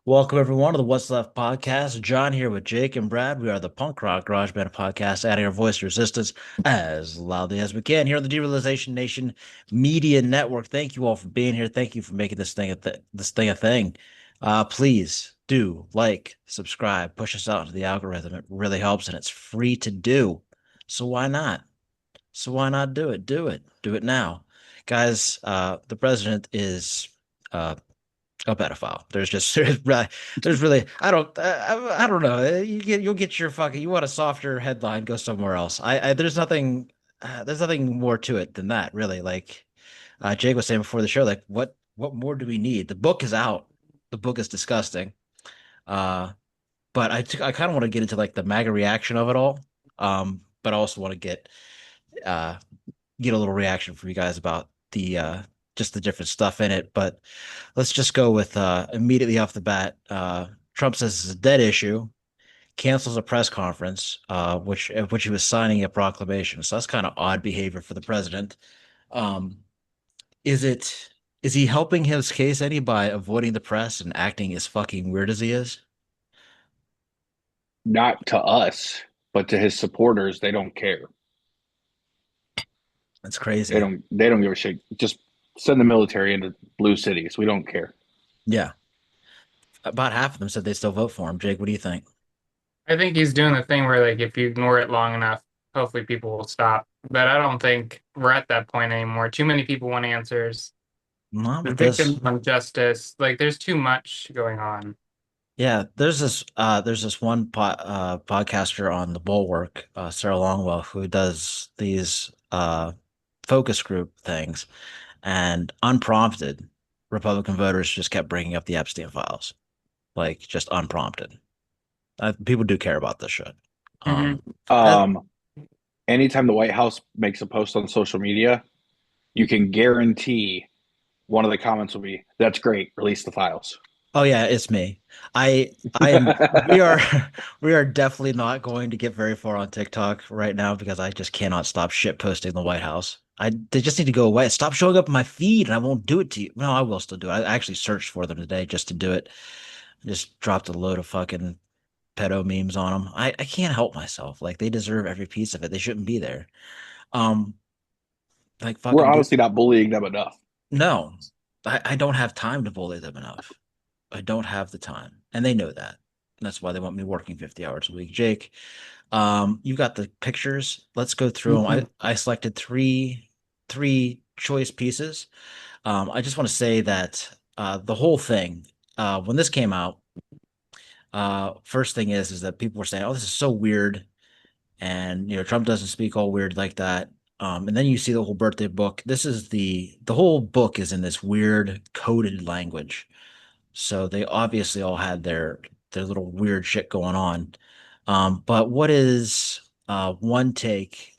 Welcome everyone to the What's Left podcast. John here with Jake and Brad. We are the punk rock garage band podcast, adding our voice to resistance as loudly as we can here on the Derealization Nation Media Network. Thank you all for being here. Thank you for making this thing a thing. Please do like, subscribe, push us out into the algorithm. It really helps, and it's free to do. So why not? So why not do it? Do it. Do it now, guys. The president is. A pedophile. There's really I don't know. You'll get your fucking you want a softer headline, go somewhere else. There's nothing more to it than that, really. Like Jake was saying before the show, like what more do we need? The book is out. The book is disgusting. Uh, but I kind of want to get into like the MAGA reaction of it all. But I also want to uh get a little reaction from you guys about the just the different stuff in it. But let's just go with immediately off the bat. Trump says it's a dead issue, cancels a press conference, which he was signing a proclamation. So that's kind of odd behavior for the president. Um, is it is he helping his case any by avoiding the press and acting as fucking weird as he is? Not to us, but to his supporters, they don't care. That's They crazy. don't they don't give a shit. Just send the military into blue cities. We don't care. Yeah, about half of them said they still vote for him. Jake, what do you think? I think he's doing the thing where, like, if you ignore it long enough, hopefully people will stop. But I don't think we're at that point anymore. Too many people want answers. Not The with this. victims want justice. Like, there's too much going on. Yeah, there's this one podcaster on the Bulwark, Sarah Longwell, who does these focus group things, and unprompted, Republican voters just kept bringing up the Epstein files, like just unprompted. People do care about this shit. Hmm. That, Um, Anytime the White House makes a post on social media, you can guarantee one of the comments will be, "That's great. Release the files." oh yeah, it's me. I am. We are we are definitely not going to get very far on TikTok right now because I just cannot stop shit posting the White House. They just need to go away. Stop showing up in my feed, and I won't do it to you. No, I will still do it. I actually searched for them today just to do it. I just dropped a load of fucking pedo memes on them. I can't help myself. Like they deserve every piece of it. They shouldn't be there. Um, like We're fucking honestly not bullying them enough. no, I don't have time to bully them enough. I don't have the time, and they know that. That's why they want me working 50 hours a week. Jake, you got the pictures. Let's go through them. Hmm. I selected three choice pieces. I just want to say that the whole thing, when this came out, first thing is that people were saying, "Oh, this is so weird," and Trump doesn't speak all weird like that. And then you see the whole birthday book. This is the whole book is in this weird coded language. So they obviously all had their little weird shit going on. But what is one take?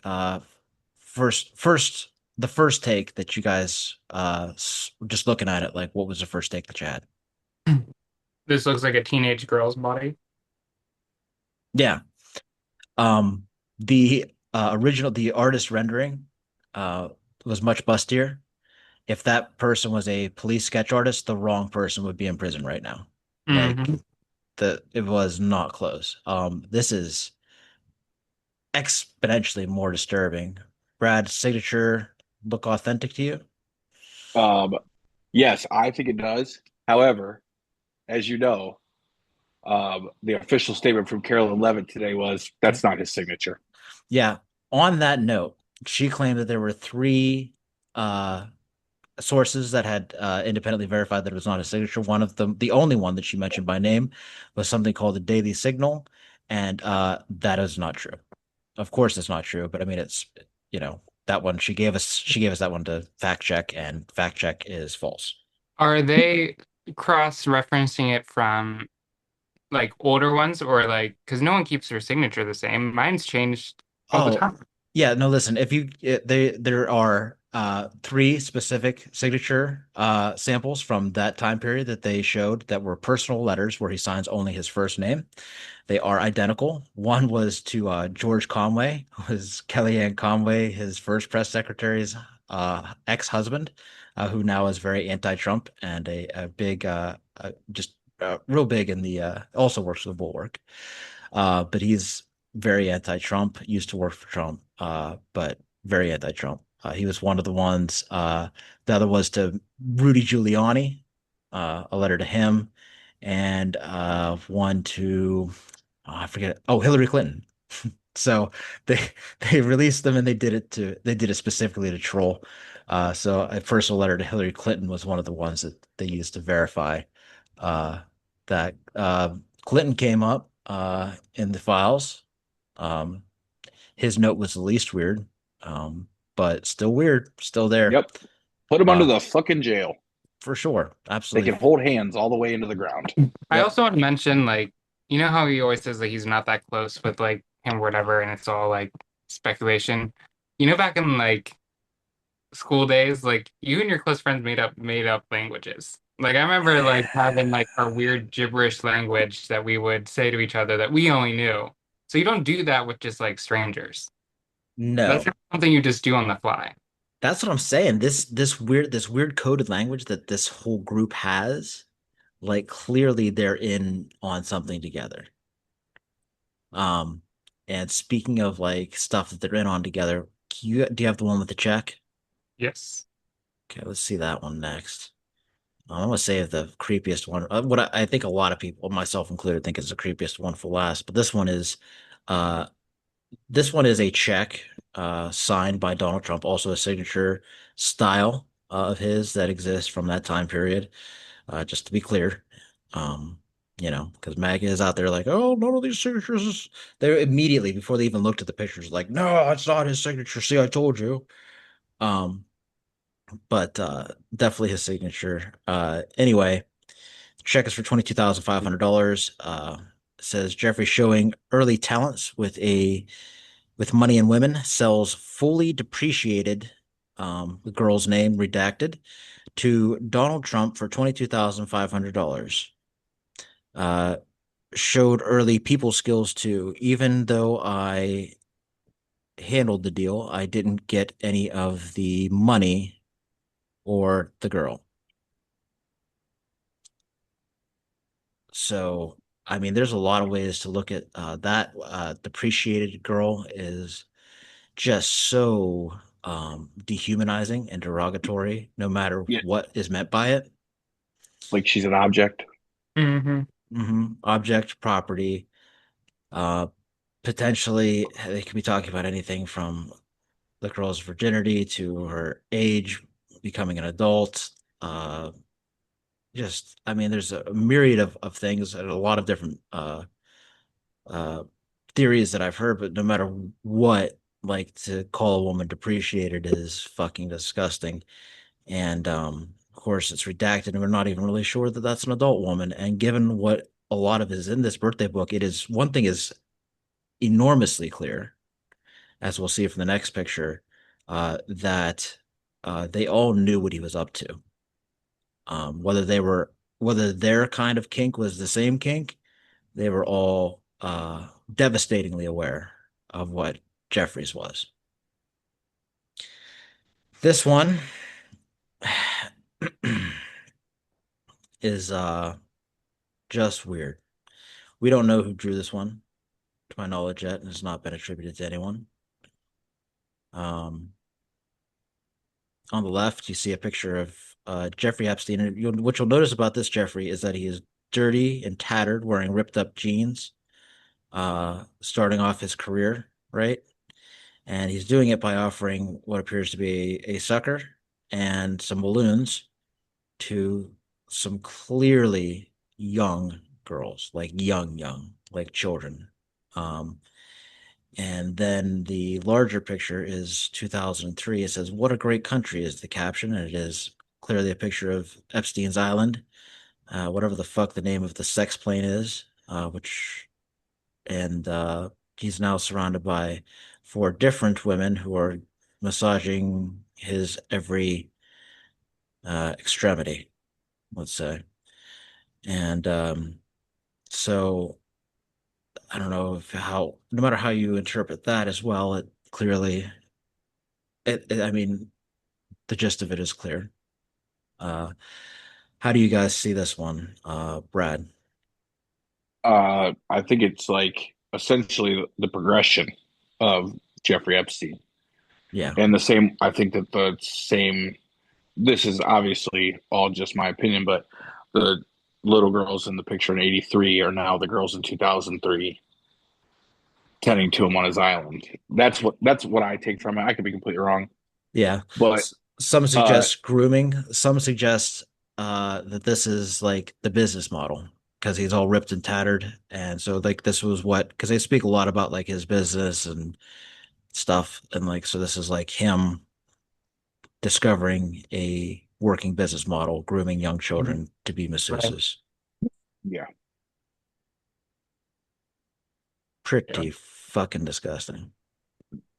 First, the first take that you guys just looking at it, like what was the first take that you had? This looks like a teenage girl's body. Yeah. Um, the artist rendering uh was much bustier. If that person was a police sketch artist, the wrong person would be in prison right now. Like Hmm. it was not close. This is exponentially more disturbing. Brad's signature look authentic to you? Um, yes, I think it does. However, as you know, the official statement from Carolyn Levitt today was that's not his signature. Yeah. On that note, she claimed that there were three uh sources that had independently verified that it was not a signature. One of them, the only one that she mentioned by name, was something called the Daily Signal, and that is not true. Of course, it's not true, but I mean, it's that one she gave us that one to fact check, and fact check is false. Are they cross-referencing it from, like, older ones, or, like, because no one keeps their signature the same? Mine's changed all the Oh, time. yeah, no, listen, if you there are three specific signature samples from that time period that they showed that were personal letters where he signs only his first name. They are identical. One was to George Conway, who was Kellyanne Conway, his first press secretary's ex-husband, who now is very anti-Trump and a big just real big in the also works for the Bulwark. But he's very anti-Trump. Used to work for Trump, but very anti-Trump. He was one of the ones. The other was to Rudy Giuliani, a letter to him, and one to I forget. Oh, Hillary Clinton. So they they released them and they did it specifically to troll. So a personal letter to Hillary Clinton was one of the ones that they used to verify uh, that Clinton came up in the files. Um, his note was the least weird, but still weird, still there Yep. Put him under uh, the fucking jail. for sure. They Absolutely. can hold hands all the way into the ground. I Yep. also want to mention, like, you know how he always says that he's not that close with like him, or whatever, and it's all like speculation. You know, back in like school days, like you and your close friends made up languages. Like I remember like having like our weird gibberish language that we would say to each other that we only knew. So you don't do that with just like strangers. That's No. not something you just do on the fly. That's what I'm saying. This weird coded language that this whole group has, like clearly they're in on something together. Um, and speaking of like stuff that they're in on together, do you have the one with the check? Yes. Okay, let's see that one next. I'm gonna save the creepiest one. What I think a lot of people, myself included, think is the creepiest one for last. But uh, this one is a check signed by Donald Trump, also a signature style of his that exists from that time period. Just to be clear, um, because MAGA is out there like, oh, none of these signatures. They're immediately before they even looked at the pictures, like, no, it's not his signature. See, I told you. Um, but definitely his signature. Anyway, check is for $22,500. Says Jeffrey showing early talents with money and women, sells fully depreciated, the girl's name redacted, to Donald Trump for $22,500. Uh, Showed early people skills too. Even though I handled the deal, I didn't get any of the money or the girl. So, I mean, there's a lot of ways to look at that. Depreciated girl is just so dehumanizing and derogatory, no matter Yeah, what is meant by it. like she's an object. Hmm. Object, property, uh, potentially they could be talking about anything from the girl's virginity to her age, becoming an adult. Just, I mean, there's a myriad of things and a lot of different uh, theories that I've heard, but no matter what, like to call a woman depreciated is fucking disgusting. And of course, it's redacted, and we're not even really sure that that's an adult woman. And given what a lot of is in this birthday book, it is one thing is enormously clear, as we'll see from the next picture, that they all knew what he was up to. Whether their kind of kink was the same kink, they were all devastatingly aware of what Jeffries was. This one is just weird. We don't know who drew this one, to my knowledge, yet, and it's not been attributed to anyone. Um, on the left, you see a picture of Jeffrey Epstein. And what you'll notice about this Jeffrey is that he is dirty and tattered, wearing ripped up jeans, starting off his career, right? And he's doing it by offering what appears to be a sucker and some balloons to some clearly young girls, like young, like children. Um, and then the larger picture is 2003. It says, "What a great country" is the caption, and it is clearly a picture of Epstein's Island, whatever the fuck the name of the sex plane is, and he's now surrounded by four different women who are massaging his every extremity, let's say. And so I don't know if how, no matter how you interpret that as well, it clearly, I mean, the gist of it is clear. Uh, How do you guys see this one, Brad? I think it's like essentially the progression of Jeffrey Epstein. Yeah. And the same, I think that the same, this is obviously all just my opinion, but the little girls in the picture in 83 are now the girls in 2003 tending to him on his island. That's what I take from it. I could be completely wrong, Yeah. but Some uh, suggest grooming. Some suggest that this is like the business model because he's all ripped and tattered. And so like this was what because they speak a lot about like his business and stuff. And like so this is like him discovering a working business model, grooming young children to be Right. masseuses. yeah, yeah. Pretty fucking disgusting.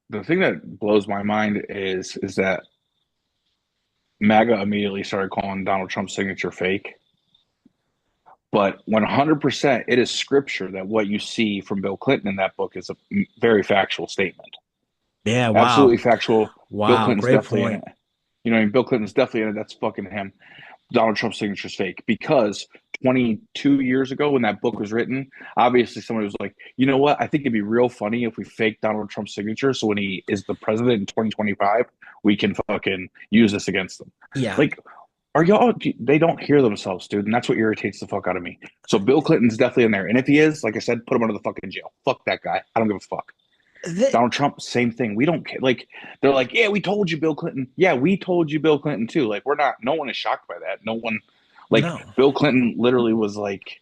The thing that blows my mind is that MAGA immediately started calling Donald Trump's signature fake. But 100%, it is scripture that what you see from Bill Clinton in that book is a very factual statement. Yeah, Absolutely wow. factual. Bill Wow, Clinton's great definitely in point. it. You know, I mean, Bill Clinton's definitely in it. That's fucking him. Donald Trump's signature is fake because 22 years ago when that book was written, obviously somebody was like, you know what? I think it'd be real funny if we fake Donald Trump's signature. So when he is the president in 2025, we can fucking use this against them. Yeah. Like, are y'all, they don't hear themselves, dude. And that's what irritates the fuck out of me. So Bill Clinton's definitely in there. And if he is, like I said, put him under the fucking jail. Fuck that guy. I don't give a fuck. Th- Donald Trump, same thing. We don't care. Like, they're like, yeah, we told you, Bill Clinton. Yeah, we told you, Bill Clinton, too. Like, we're not, no one is shocked by that. No one, like, no. Bill Clinton literally was like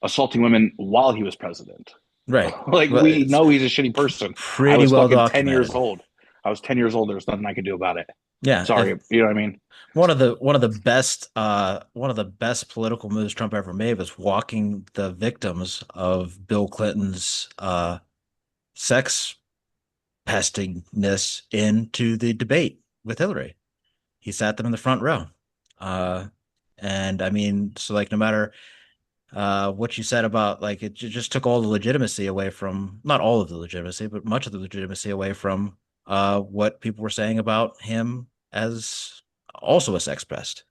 assaulting women while he was president. Right. Like, Well, we it's know he's a shitty person. I pretty was well fucking 10 years documented. old. I was 10 years old. There was nothing I could do about it. Yeah, if Sorry. You know what I mean? one of the best political moves Trump ever made was walking the victims of Bill Clinton's sex pestiness into the debate with Hillary. He sat them in the front row. Uh and I mean, so like no matter what you said about like just took all the legitimacy away from not all of the legitimacy, but much of the legitimacy away from what people were saying about him as also a sex pest.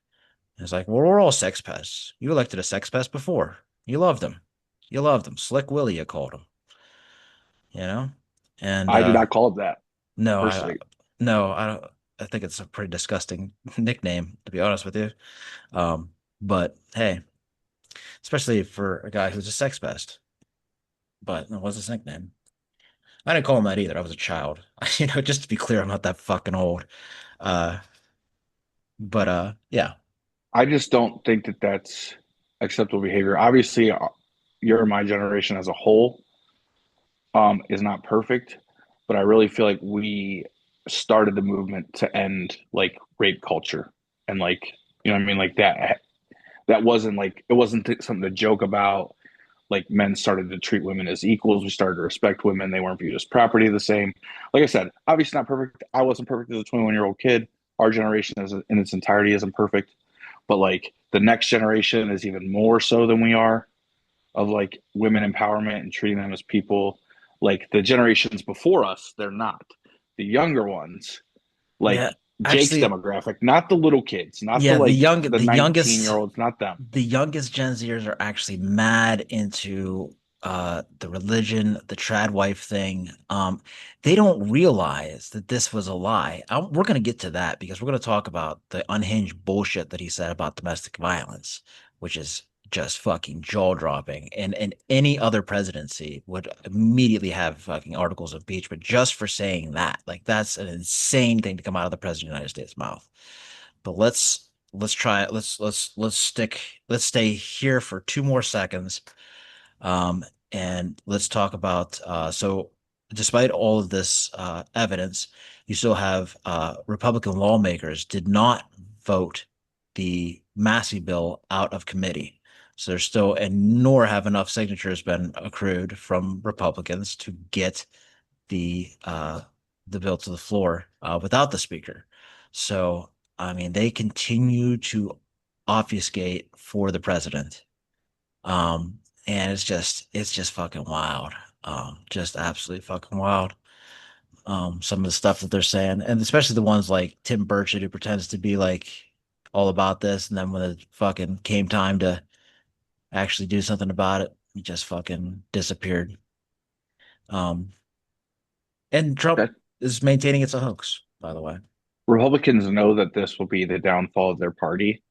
It's like, well, we're all sex pests. You elected a sex pest before. You loved him. You loved him. Slick Willie, you called him. You know, and I did not call it that no, personally. no, I don't. I think it's a pretty disgusting nickname, to be honest with you. But hey, especially for a guy who's a sex pest. But it was his nickname. I didn't call him that either. I was a child. You know, just to be clear, I'm not that fucking old. Uh, but yeah, I just don't think that that's acceptable behavior. Obviously, your my generation as a whole is not perfect, but I really feel like we started the movement to end like rape culture and like you know what I mean like that wasn't like it wasn't something to joke about. Like men started to treat women as equals. We started to respect women. They weren't viewed as property the same. Like I said, obviously not perfect. I wasn't perfect as a 21-year-old kid. Our generation is in its entirety isn't perfect, but like the next generation is even more so than we are of like women empowerment and treating them as people. Like the generations before us, they're not. The younger ones, yeah. like Jake's Actually, demographic, not the little kids, not the yeah, like the the 19 year youngest olds, not them. the youngest Gen Zers are actually mad into the religion, the trad wife thing. They don't realize that this was a lie. We're going to get to that because we're going to talk about the unhinged bullshit that he said about domestic violence, which is just fucking jaw-dropping. And any other presidency would immediately have fucking articles of impeachment just for saying that. Like that's an insane thing to come out of the president of the United States' mouth. But let's try it. Let's stay here for 2 more seconds. Um, and let's talk about so despite all of this evidence, you still have Republican lawmakers did not vote the Massey bill out of committee. So there's still, and nor have enough signatures been accrued from Republicans to get the bill to the floor without the speaker. So I mean, they continue to obfuscate for the president. And it's just fucking wild. Just absolutely fucking wild. Some of the stuff that they're saying, and especially the ones like Tim Burchett, who pretends to be like all about this, and then when it fucking came time to actually do something about it, he just fucking disappeared. Um, and Trump That is maintaining it's a hoax, by the way. Republicans know that this will be the downfall of their party,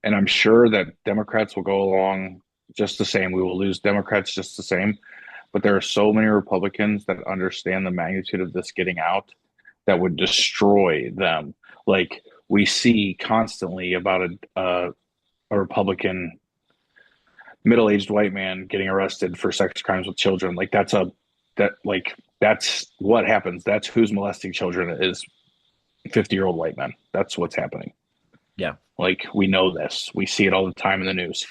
and I'm sure that Democrats will go along just the same. We will lose Democrats just the same. But there are so many Republicans that understand the magnitude of this getting out that would destroy them. Like we see constantly about a Republican middle-aged white man getting arrested for sex crimes with children. Like that's what happens. That's who's molesting children is 50-year-old white men. That's what's happening. Yeah. Like we know this. We see it all the time in the news.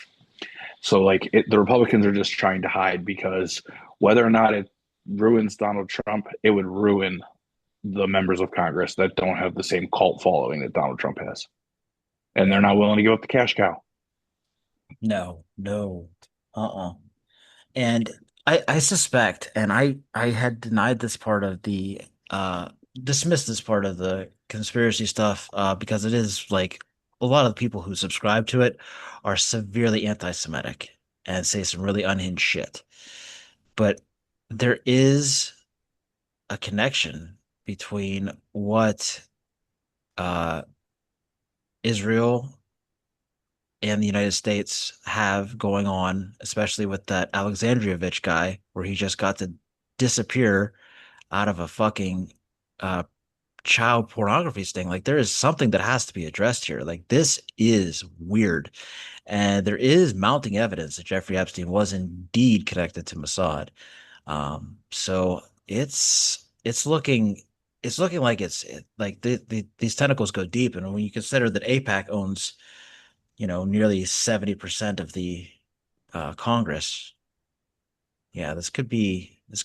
So the Republicans are just trying to hide because whether or not it ruins Donald Trump, it would ruin the members of Congress that don't have the same cult following that Donald Trump has. And they're Yeah. not willing to give up the cash cow. No, no. Uh-uh. And I suspect, and I had denied this part of the dismissed this part of the conspiracy stuff because it is like a lot of the people who subscribe to it are severely anti-Semitic and say some really unhinged shit. But there is a connection between what uh Israel and the United States have going on, especially with that Alexandriovich guy, where he just got to disappear out of a fucking uh, child pornography sting. Like, there is something that has to be addressed here. Like, this is weird. And there is mounting evidence that Jeffrey Epstein was indeed connected to Mossad. So it's looking like like these tentacles go deep. And when you consider that APAC owns nearly 70% of the Congress. Yeah, this could be as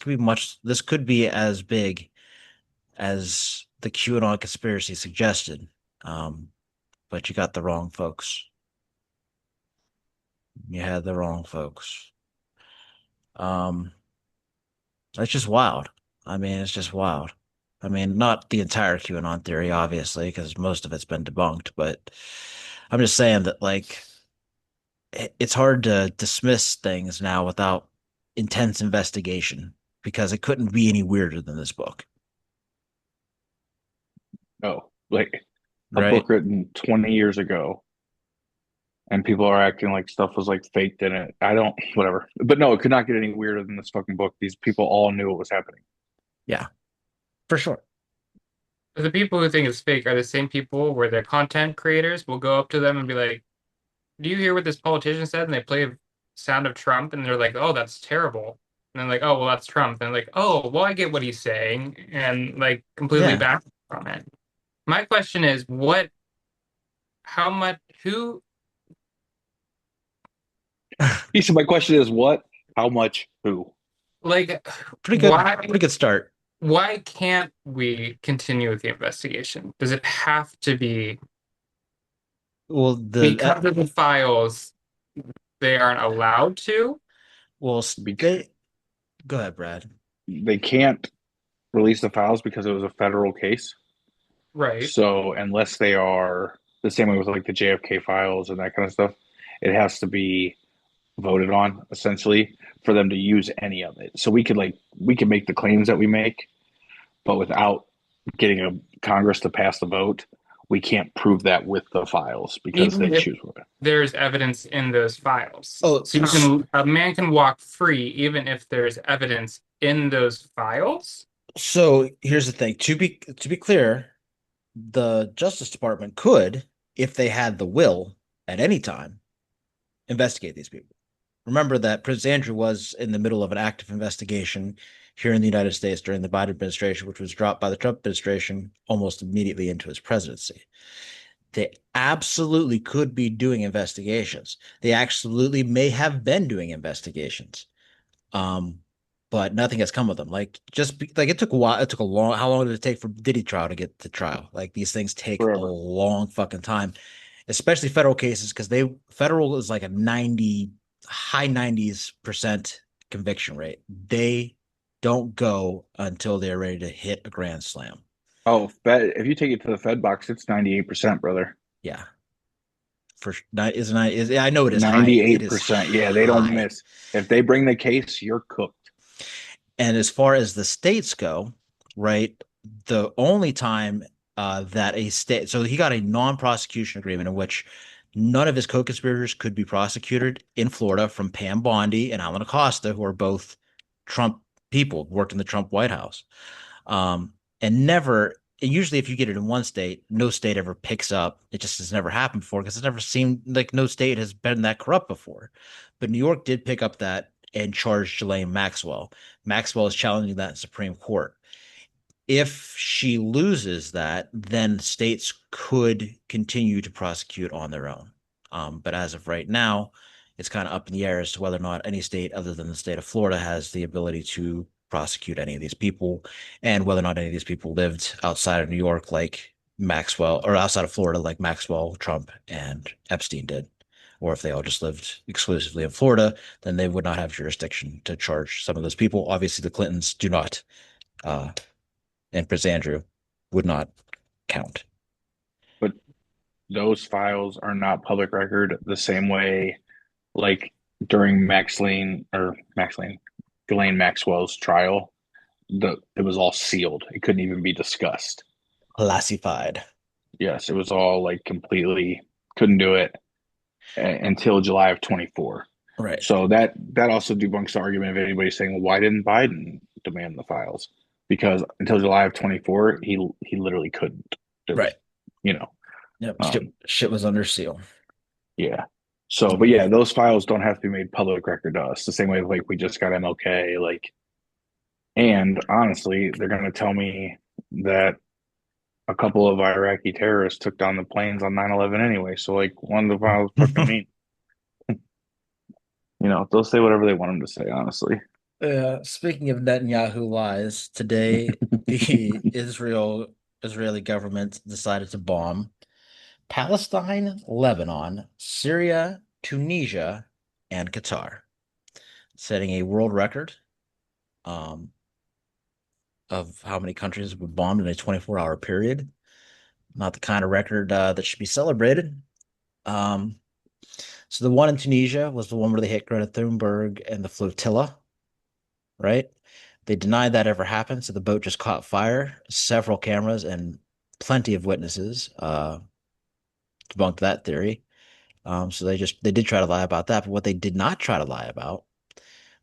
big as the QAnon conspiracy suggested. Um, but you got the wrong folks. You had the wrong folks. Um, that's just wild. I mean, it's just wild. I mean, not the entire QAnon theory, obviously, because most of it's been debunked, but I'm just saying that like it's hard to dismiss things now without intense investigation because it couldn't be any weirder than this book, No, like a right? book written 20 years ago and people are acting like stuff was like faked in it. I don't, whatever. But no, it could not get any weirder than this fucking book. These people all knew what was happening. Yeah, for sure. The people who think it's fake are the same people where their content creators will go up to them and be like, "Do you hear what this politician said?" And they play a sound of Trump, and they're like, "Oh, that's terrible." And then like, "Oh, well, that's Trump." And like, "Oh, well, I get what he's saying," and like completely Yeah. back from it. My question is, what? How much? Who? He said, my question is what, how much, who? Like, Pretty why? good start. Why can't we continue with the investigation? Does it have to be Well, the because of the files they aren't allowed to? well, Because they go ahead, Brad. they can't release the files because it was a federal case. Right. So unless they are the same way with like the JFK files and that kind of stuff, it has to be voted on essentially for them to use any of it. So we can make the claims that we make, but without getting a Congress to pass the vote, we can't prove that with the files because they Even if choose it. there's evidence in those files. Oh, So a man can walk free even if there's evidence in those files. so here's the thing. To be clear, the Justice Department could, if they had the will at any time, investigate these people. Remember that Prince Andrew was in the middle of an active investigation here in the United States during the Biden administration, which was dropped by the Trump administration almost immediately into his presidency. They absolutely could be doing investigations. They absolutely may have been doing investigations. Um, but nothing has come of them. Like it took a while. It took a long. How long did it take for Diddy trial to get to trial? Like these things take a Forever. long fucking time, especially federal cases because they federal is like a 90 high 90s% conviction rate. They don't go until they're ready to hit a grand slam. Oh, Fed, if you take it to the Fed box, it's 98%, brother. Yeah. for nine is nine is I know it is high. It is 98%. Yeah, they don't high. miss. If they bring the case, you're cooked. And as far as the states go, right, the only time that a state, so he got a non-prosecution agreement in which none of his co-conspirators could be prosecuted in Florida from Pam Bondi and Alan Acosta, who are both Trump people, worked in the Trump White House. Um, and never, and usually if you get it in one state, no state ever picks up. It just has never happened before because it's never seemed like no state has been that corrupt before. But New York did pick up that and charged Ghislaine Maxwell. Maxwell is challenging that in Supreme Court. If she loses that, then states could continue to prosecute on their own. But as of right now, it's kind of up in the air as to whether or not any state other than the state of Florida has the ability to prosecute any of these people, and whether or not any of these people lived outside of New York, like Maxwell, or outside of Florida, like Maxwell, Trump, and Epstein did. Or if they all just lived exclusively in Florida, then they would not have jurisdiction to charge some of those people. Obviously, the Clintons do not, uh, and Prince Andrew would not count. But those files are not public record the same way, like during Ghislaine Maxwell's trial, it was all sealed. It couldn't even be discussed. Classified. Yes, it was all like completely couldn't do it until July of 24. Right. So that also debunks the argument of anybody saying, well, why didn't Biden demand the files? Because until July of 24, he literally couldn't. There was, Right. you know, Yep. um, Shit was under seal. yeah. So, but yeah, those files don't have to be made public record to us. The same way, like we just got MLK, like, and honestly, they're gonna tell me that a couple of Iraqi terrorists took down the planes on 9/11 anyway. So, like, one of the files fucking mean, they'll say whatever they want them to say, honestly. Speaking of Netanyahu lies, today the Israeli government decided to bomb Palestine, Lebanon, Syria, Tunisia, and Qatar, setting a world record um, of how many countries have been bombed in a 24-hour period. Not the kind of record that should be celebrated. Um, so the one in Tunisia was the one where they hit Greta Thunberg and the flotilla, right? They denied that ever happened, so the boat just caught fire. Several cameras and plenty of witnesses debunked that theory. So they did try to lie about that, but what they did not try to lie about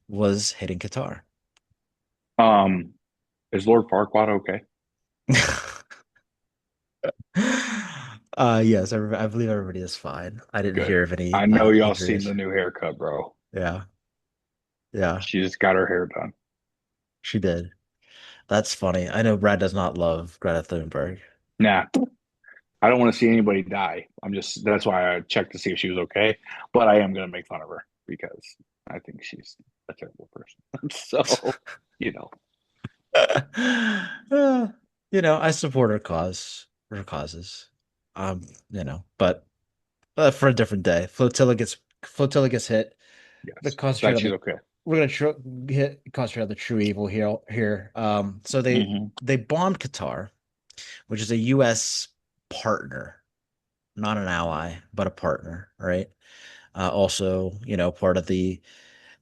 was hitting Qatar. Um, is Lord Farquaad okay? Yes, I believe everybody is fine. I didn't Good. hear of any I know y'all seen injuries. the new haircut, bro. Yeah, yeah, She just got her hair done. she did. That's funny. I know Brad does not love Greta Thunberg. Nah, I don't want to see anybody die. That's why I checked to see if she was okay. But I am gonna make fun of her because I think she's a terrible person. So, you know, Uh, I support her causes. Um, but for a different day. Flotilla gets hit. The yes, concentrate glad on she's the okay. we're gonna concentrate on the true evil here. So Hmm. they bombed Qatar, which is a U.S. partner, not an ally, but a partner, right? Also, part of the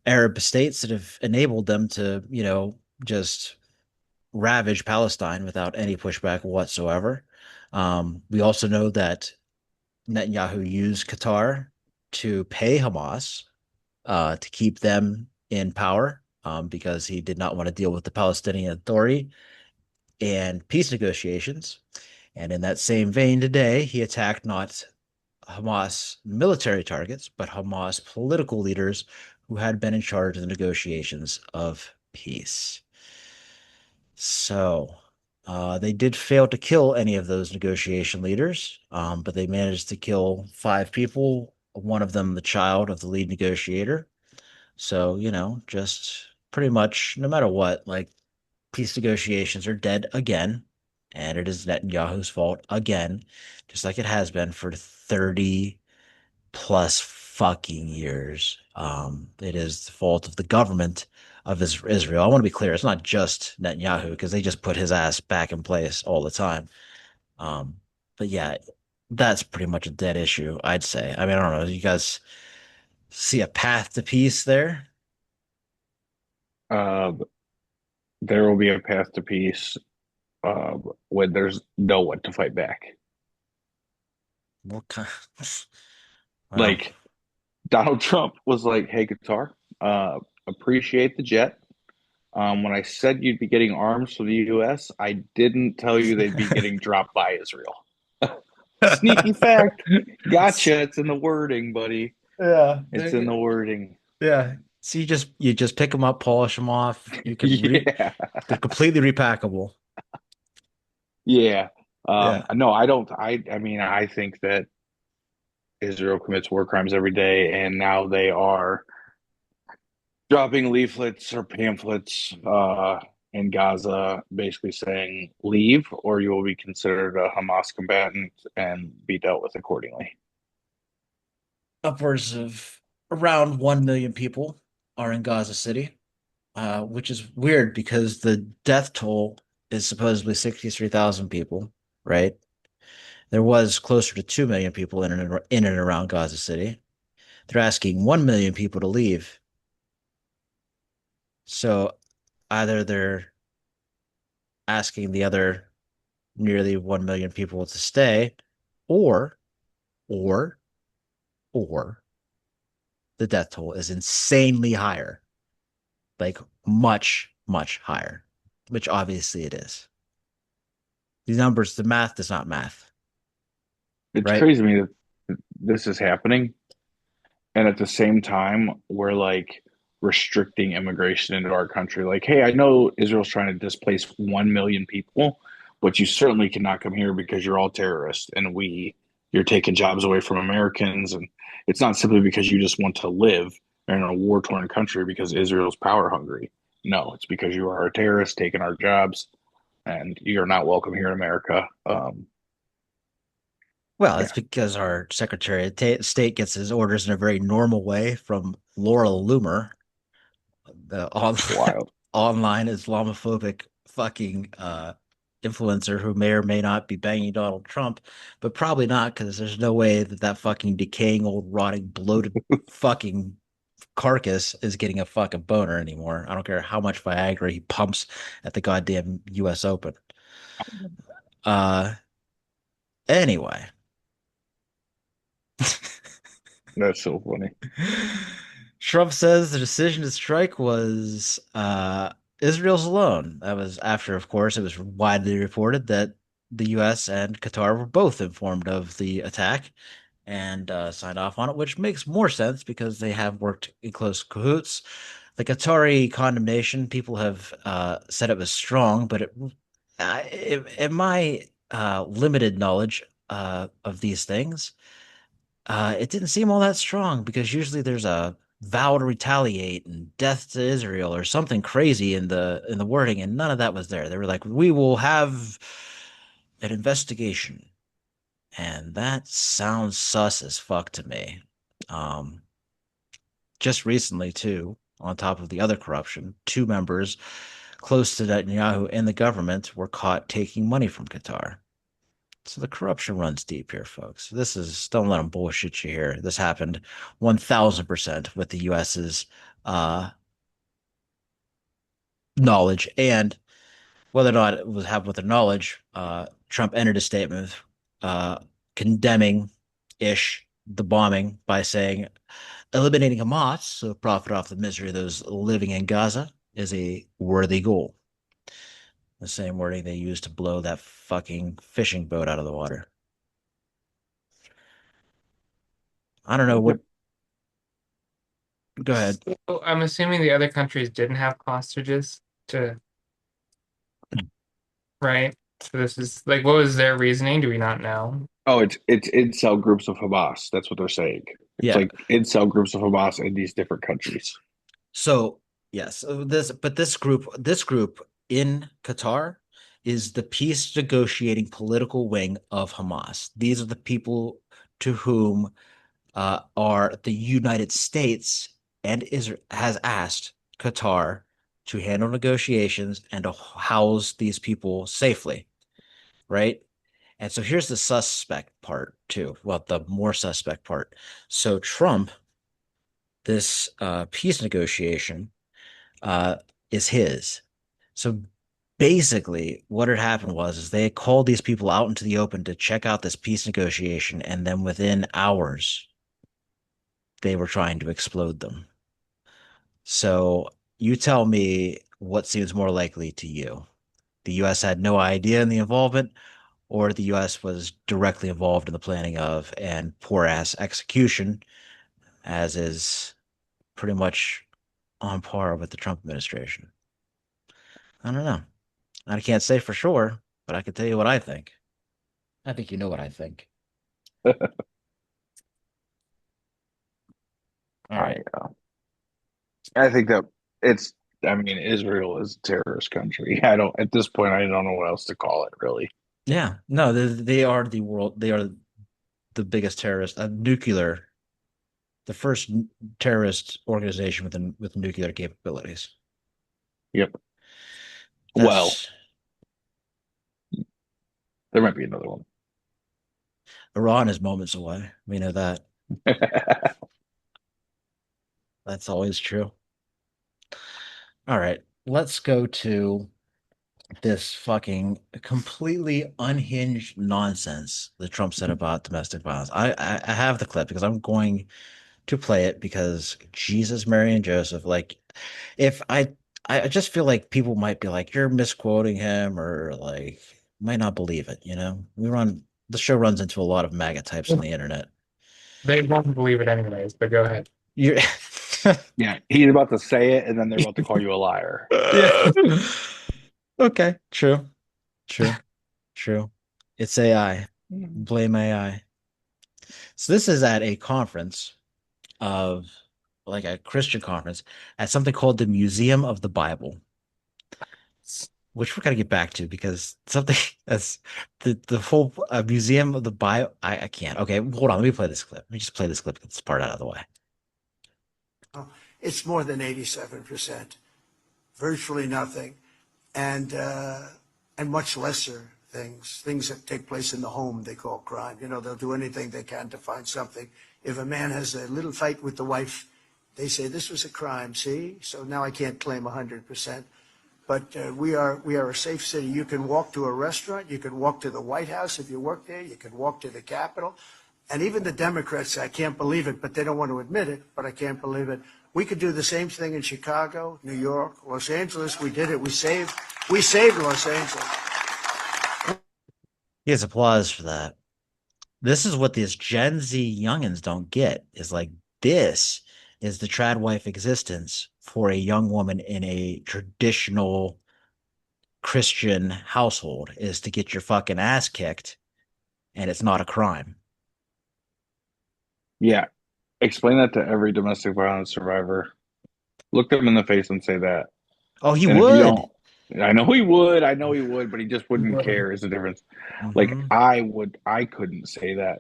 Arab states that have enabled them to, just ravage Palestine without any pushback whatsoever. We also know that Netanyahu used Qatar to pay Hamas to keep them in power because he did not want to deal with the Palestinian Authority and peace negotiations. And in that same vein, today, he attacked not Hamas military targets, but Hamas political leaders who had been in charge of the negotiations of peace. So they did fail to kill any of those negotiation leaders, but they managed to kill five people, one of them the child of the lead negotiator. So, just pretty much no matter what, like peace negotiations are dead again. And it is Netanyahu's fault again, just like it has been for 30 plus fucking years. It is the fault of the government of Israel. I want to be clear, it's not just Netanyahu because they just put his ass back in place all the time. Um, but yeah, that's pretty much a dead issue, I'd say. I mean, I don't know. You guys see a path to peace there? Uh, there will be a path to peace when there's no one to fight back. What kind? Well, Like Donald Trump was like, "Hey, Qatar, appreciate the jet. When I said you'd be getting arms from the U.S., I didn't tell you they'd be getting dropped by Israel." Sneaky fact. Gotcha. It's in the wording, buddy. yeah, It's in the wording. yeah. So you just pick them up, polish them off. You can re Yeah. they're completely repackable. Yeah. Yeah. No, I don't. I mean, I think that Israel commits war crimes every day, and now they are dropping leaflets or pamphlets in Gaza, basically saying leave, or you will be considered a Hamas combatant and be dealt with accordingly. Upwards of around 1 million people are in Gaza City, which is weird because the death toll is supposedly 63,000 people, right? There was closer to 2 million people in and around Gaza City. They're asking 1 million people to leave. So either they're asking the other nearly 1 million people to stay, or, or, or the death toll is insanely higher, like much, much higher, which obviously it is. These numbers, the math does not math, It's right? crazy to me that this is happening, and at the same time, we're like restricting immigration into our country. Like, hey, I know Israel's trying to displace 1 million people, but you certainly cannot come here because you're all terrorists and you're taking jobs away from Americans. And it's not simply because you just want to live in a war torn country because Israel's power hungry. No, it's because you are a terrorist taking our jobs and you're not welcome here in America. Well, it's Yeah, because our Secretary of State gets his orders in a very normal way from Laurel Loomer, the it's wild. online Islamophobic fucking influencer who may or may not be banging Donald Trump, but probably not because there's no way that that fucking decaying old rotting bloated fucking carcass is getting a fucking boner anymore. I don't care how much Viagra he pumps at the goddamn US Open. Uh anyway. That's so funny. Trump says the decision to strike was Israel's alone. That was after, of course, it was widely reported that the US and Qatar were both informed of the attack and signed off on it, which makes more sense because they have worked in close cahoots. The Qatari condemnation, people have said it was strong, but in my limited knowledge of these things, it didn't seem all that strong because usually there's a vow to retaliate and death to Israel or something crazy in the wording, and none of that was there. They were like, "We will have an investigation," and that sounds sus as fuck to me. Um, just recently, too, on top of the other corruption, two members close to Netanyahu in the government were caught taking money from Qatar. So the corruption runs deep here, folks. This is don't let them bullshit you here. This happened 1000% with the US's uh, knowledge, and whether or not it was happened with their knowledge, Trump entered a statement uh, condemning ish the bombing by saying eliminating Hamas, so profit off the misery of those living in Gaza, is a worthy goal. The same wording they used to blow that fucking fishing boat out of the water. I don't know what. Yep. Go ahead. So I'm assuming the other countries didn't have hostages to, right? So this is like, what was their reasoning? Do we not know? Oh, it's incel groups of Hamas. That's what they're saying. It's Yeah. like incel groups of Hamas in these different countries. So yes, this group in Qatar is the peace negotiating political wing of Hamas. These are the people to whom are the United States and Israel has asked Qatar to handle negotiations and to house these people safely, right? And so here's the suspect part too. Well, the more suspect part. So Trump, this peace negotiation uh, is his. So basically, what had happened was is they called these people out into the open to check out this peace negotiation, and then within hours, they were trying to explode them. So you tell me what seems more likely to you. The US had no idea in the involvement, or the US was directly involved in the planning of and poor ass execution, as is pretty much on par with the Trump administration. I don't know. I can't say for sure, but I can tell you what I think. I think you know what I think. All I right. I think that it's. I mean, Israel is a terrorist country. I don't. At this point, I don't know what else to call it. Really. Yeah. No, they are the world. They are the biggest terrorist, nuclear, the first terrorist organization with nuclear capabilities. Yep. Well, That's there might be another one. Iran is moments away. We know that. That's always true. All right. Let's go to this fucking completely unhinged nonsense that Trump said about domestic violence. I have the clip because I'm going to play it because Jesus, Mary, and Joseph. Like, if I just feel like people might be like, you're misquoting him, or like might not believe it. The show runs into a lot of MAGA types on the internet. They won't believe it anyways, but go ahead. You're Yeah, he's about to say it, and then they're about to call you a liar. Yeah. okay, true, true, true. It's AI. Blame AI. So this is at a conference of like a Christian conference at something called the Museum of the Bible, which we're gonna get back to because something that's the whole Museum of the Bible. I can't. Okay, hold on. Let me play this clip. Let me just play this clip. Get this part out of the way. It's more than 87%, virtually nothing, and much lesser things that take place in the home they call crime. You know, they'll do anything they can to find something. If a man has a little fight with the wife, they say this was a crime. See, so now I can't claim 100%. But we are a safe city. You can walk to a restaurant. You can walk to the White House if you work there. You can walk to the Capitol. And even the Democrats say, I can't believe it, but they don't want to admit it, but I can't believe it. We could do the same thing in Chicago, New York, Los Angeles. We did it. We saved Los Angeles. He gets applause for that. This is what these Gen Z youngins don't get is like this is the trad wife existence for a young woman in a traditional Christian household is to get your fucking ass kicked and it's not a crime. Yeah, explain that to every domestic violence survivor. Look them in the face and say that. Oh, he And if you would. don't, I know he would, but he just wouldn't care is the difference. Like Hmm. I couldn't say that.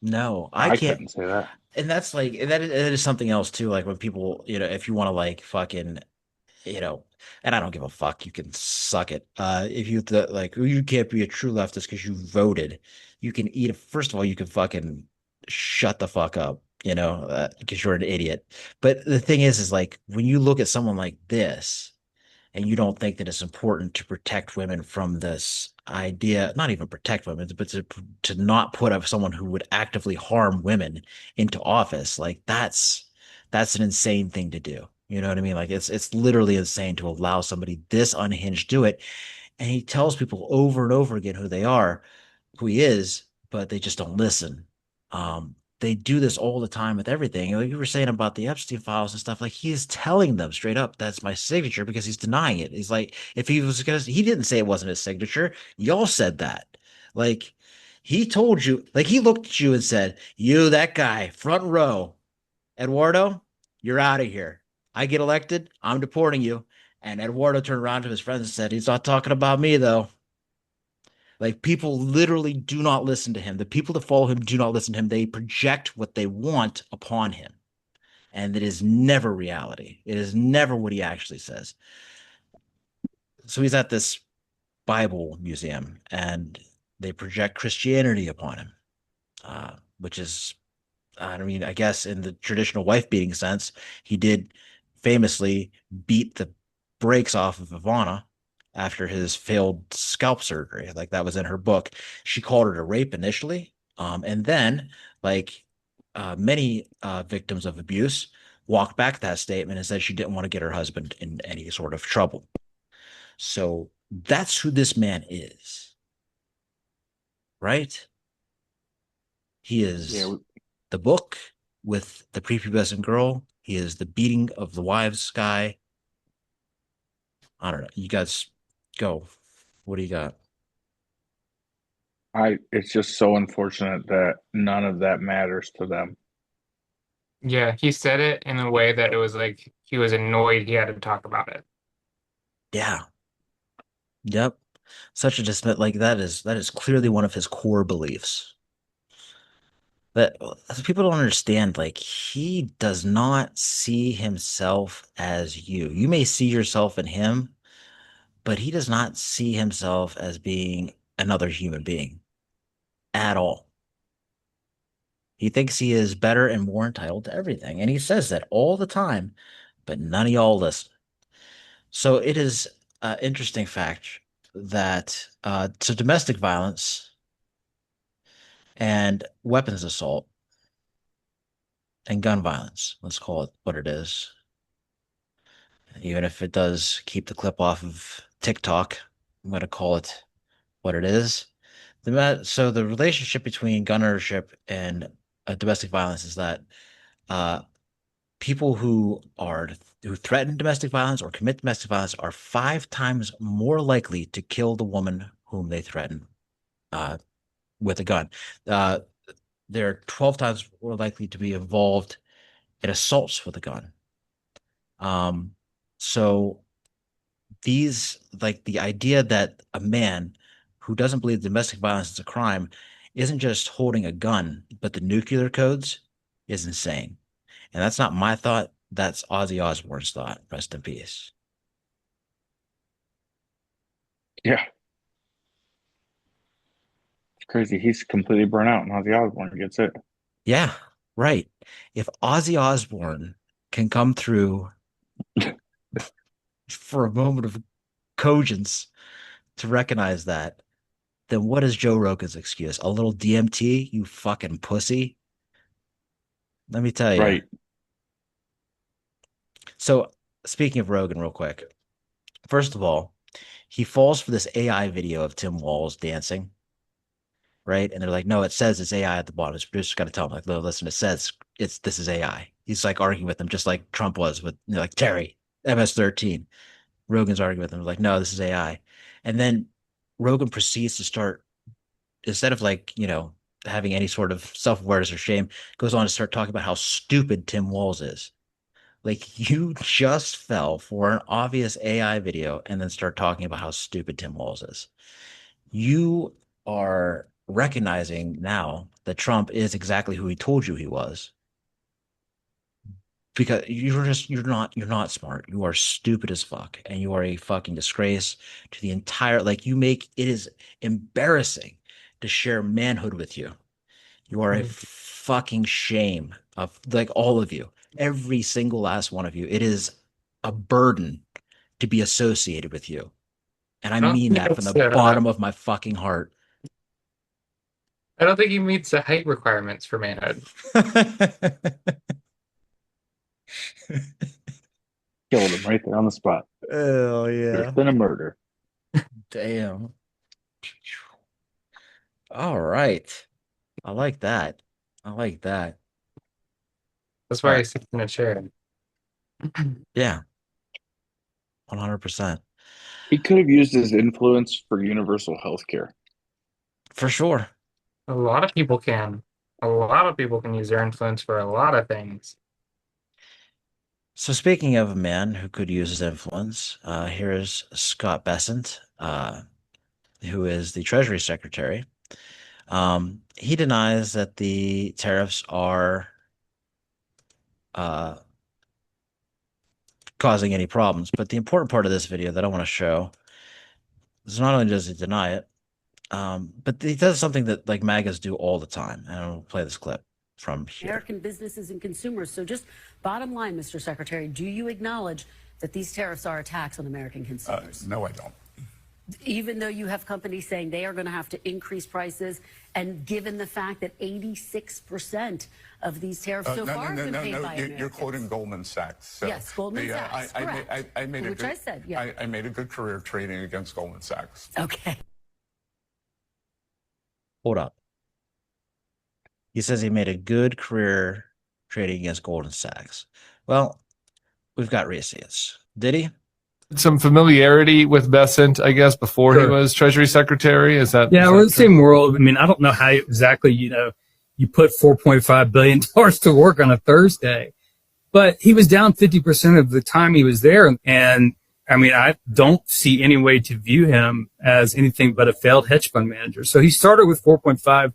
No, I I can't. couldn't say that. And that's like that is something else too. Like when people, if you want to like fucking you know, and I don't give a fuck. You can suck it. If you like, you can't be a true leftist because you voted. You can eat. First of all, you can fucking shut the fuck up. Because you're an idiot. But the thing is like when you look at someone like this, and you don't think that it's important to protect women from this idea, not even protect women, but to not put up someone who would actively harm women into office, like that's an insane thing to do. You know what I mean? Like it's literally insane to allow somebody this unhinged do it. And he tells people over and over again who they are, who he is, but they just don't listen. They do this all the time with everything. Like you were saying about the Epstein files and stuff, like he is telling them straight up that's my signature because he's denying it. He's like, if he was gonna, he didn't say it wasn't his signature. Y'all said that. Like he told you, like he looked at you and said, "You, that guy, front row, Eduardo, you're out of here. I get elected, I'm deporting you." And Eduardo turned around to his friends and said, "He's not talking about me though." Like people literally do not listen to him. The people that follow him do not listen to him. They project what they want upon him. And it is never reality. It is never what he actually says. So he's at this Bible museum and They project Christianity upon him, which is, I mean, I guess in the traditional wife beating sense, he did famously beat the brakes off of Ivana after his failed scalp surgery. Like that was in her book. She called it a rape initially. And then, like many victims of abuse, walked back that statement and said she didn't want to get her husband in any sort of trouble. So that's who this man is, right? He Yeah, is the book with the prepubescent girl. He is the beating of the wives guy. I don't know. You guys go. What do you got? it's just so unfortunate that none of that matters to them. Yeah, he said it in a way that it was like he was annoyed he had to talk about it. Yeah. Yep. Such a dismiss like that is clearly one of his core beliefs. That people don't understand. Like he does not see himself as you. You may see yourself in him, but he does not see himself as being another human being at all. He thinks he is better and more entitled to everything. And he says that all the time, but none of y'all listen. So it is an interesting fact that so domestic violence and weapons assault and gun violence, let's call it what it is, even if it does keep the clip off of TikTok, I'm going to call it what it is. So the relationship between gun ownership and domestic violence is that uh, people who threaten domestic violence or commit domestic violence are 5 times more likely to kill the woman whom they threaten uh, with a gun. Uh, they're 12 times more likely to be involved in assaults with a gun. Um, so these like the idea that a man who doesn't believe domestic violence is a crime isn't just holding a gun, but the nuclear codes is insane. And that's not my thought. That's Ozzy Osbourne's thought. Rest in peace. Yeah, it's crazy. He's completely burnt out, and Ozzy Osbourne gets it. Yeah, right. If Ozzy Osbourne can come through for a moment of cogence to recognize that, then what is Joe Rogan's excuse? A little DMT, you fucking pussy? Let me tell you. Right. So, speaking of Rogan, real quick. First of all, he falls for this AI video of Tim Walz dancing, right? And they're like, no, it says it's AI at the bottom. His producer's got to tell him, like, no, listen, it says this is AI. He's like arguing with them, just like Trump was with like Terry, MS-13. Rogan's arguing with him, like, no, this is AI. And then Rogan proceeds to start, instead of like, having any sort of self-awareness or shame, goes on to start talking about how stupid Tim Walz is. Like you just fell for an obvious AI video and then start talking about how stupid Tim Walz is. You are recognizing now that Trump is exactly who he told you he was because you're not smart. You are stupid as fuck and you are a fucking disgrace to the entire like you make it is embarrassing to share manhood with you. You are a Mhm. fucking shame of like all of you, every single last one of you. It is a burden to be associated with you. And I I don't mean think that from that's the bottom of my fucking heart. I don't think he meets the height requirements for manhood. Killed him right there on the spot. Oh There's yeah. been a murder. Damn. All right. I like that. I like that. That's All why he right. sits in a chair. Yeah, 100%. He could have used his influence for universal health care. For sure. A lot of people can. A lot of people can use their influence for a lot of things. So speaking of a man who could use his influence, here's Scott Bessent, who is the Treasury Secretary. He denies that the tariffs are uh, causing any problems. But the important part of this video that I want to show is not only does he deny it, But he does something that like MAGAs do all the time. And I'll play this clip from here. American businesses and consumers. So just bottom line, Mr. Secretary, do you acknowledge that these tariffs are a tax on American consumers? No, I don't. Even though you have companies saying they are going to have to increase prices, and given the fact that 86% of these tariffs so far have been paid by Americans. You're quoting Goldman Sachs. So yes, Goldman Sachs, correct. I made Which I said, yeah. I made a good career trading against Goldman Sachs. Okay. Hold up. He says he made a good career trading against Goldman Sachs. Well, we've got receipts. Did he? Some familiarity with Bessent, I guess, before he was Treasury Secretary. Is that? Yeah, we're in the same world. I mean, I don't know how exactly, you put $4.5 billion to work on a Thursday, but he was down 50% of the time he was there. And I mean, I don't see any way to view him as anything but a failed hedge fund manager. So he started with 4.5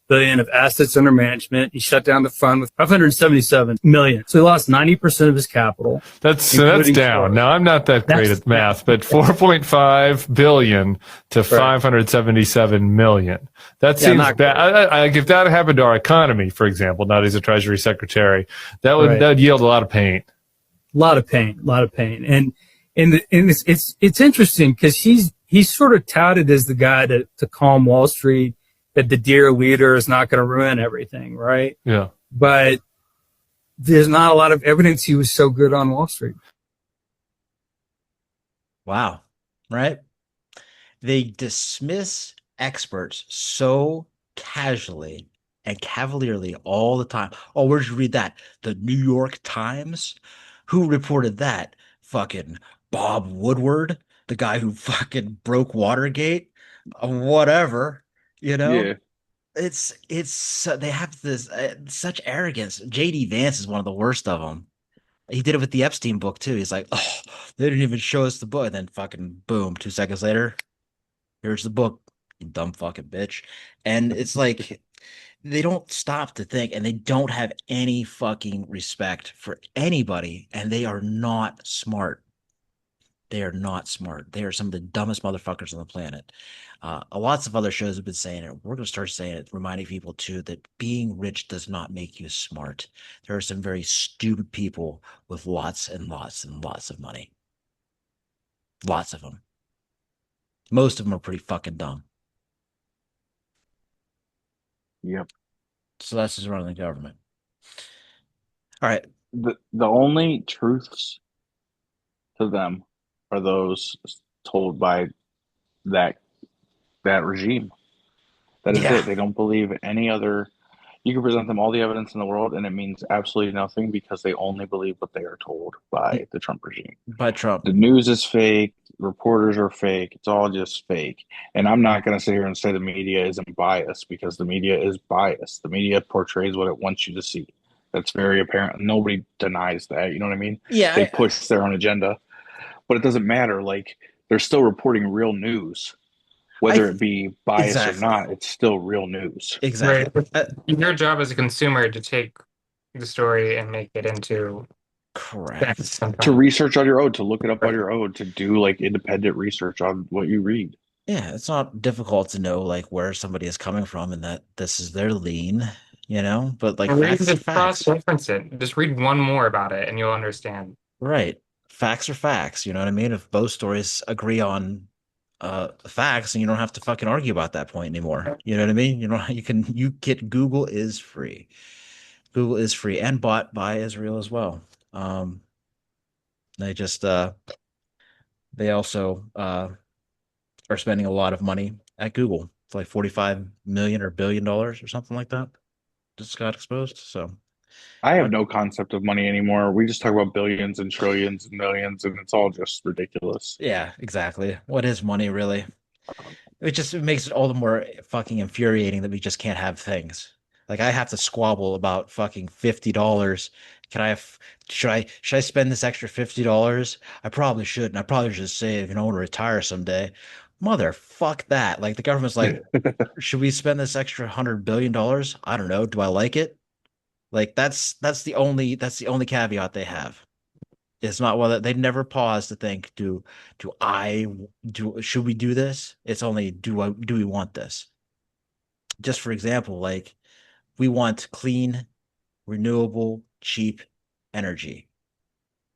billion of assets under management. He shut down the fund with 577 million. So he lost 90% of his capital. That's down. Now, I'm not that great at math, but 4.5 billion to 577 million. That seems bad. If that happened to our economy, for example, not as a Treasury Secretary, that would yield a lot of pain. A lot of pain. And it's interesting because he's sort of touted as the guy to calm Wall Street, that the dear leader is not going to ruin everything, right? Yeah. But there's not a lot of evidence he was so good on Wall Street. Wow. Right? They dismiss experts so casually and cavalierly all the time. Oh, where'd you read that? The New York Times? Who reported that? Fucking Bob Woodward, the guy who fucking broke Watergate? Whatever. Yeah. It's they have this such arrogance. JD Vance is one of the worst of them. He did it with the Epstein book too. He's like, oh, they didn't even show us the book. And then fucking boom, 2 seconds later, here's the book, you dumb fucking bitch. And it's like they don't stop to think, and they don't have any fucking respect for anybody, and they are not smart. They are not smart. They are some of the dumbest motherfuckers on the planet. Lots of other shows have been saying it. We're going to start saying it, reminding people too that being rich does not make you smart. There are some very stupid people with lots and lots and lots of money. Lots of them. Most of them are pretty fucking dumb. Yep. So that's just running the government. All right. The only truths to them are those told by that regime. That is it. They don't believe any other. You can present them all the evidence in the world, and it means absolutely nothing because they only believe what they are told by the Trump regime. By Trump. The news is fake. Reporters are fake. It's all just fake. And I'm not going to sit here and say the media isn't biased, because the media is biased. The media portrays what it wants you to see. That's very apparent. Nobody denies that. You know what I mean? Yeah. They push their own agenda. But it doesn't matter. Like, they're still reporting real news. Whether it be biased or not, it's still real news. Exactly. Right. Your job as a consumer to take the story and make it into correct. To research on your own, to look it up on your own, to do like independent research on what you read. Yeah, it's not difficult to know like where somebody is coming from and that this is their lean, but like facts are facts. Cross-reference it. Just read one more about it and you'll understand. Right. Facts are facts, you know what I mean? If both stories agree on facts, and you don't have to fucking argue about that point anymore. You know what I mean? Google is free. Google is free and bought by Israel as well. They just they also are spending a lot of money at Google. It's like 45 million or $1 billion or something like that. Just got exposed. So I have no concept of money anymore. We just talk about billions and trillions and millions, and it's all just ridiculous. Yeah, exactly. What is money really? It makes it all the more fucking infuriating that we just can't have things. Like I have to squabble about fucking $50. Should I spend this extra $50? I probably shouldn't. I probably should save, I want to retire someday. Motherfuck that. Like the government's like, should we spend this extra $100 billion? I don't know. Do I like it? Like that's the only caveat they have. It's not well that they never pause to think, do I do should we do this? It's only do we want this? Just for example, like we want clean, renewable, cheap energy.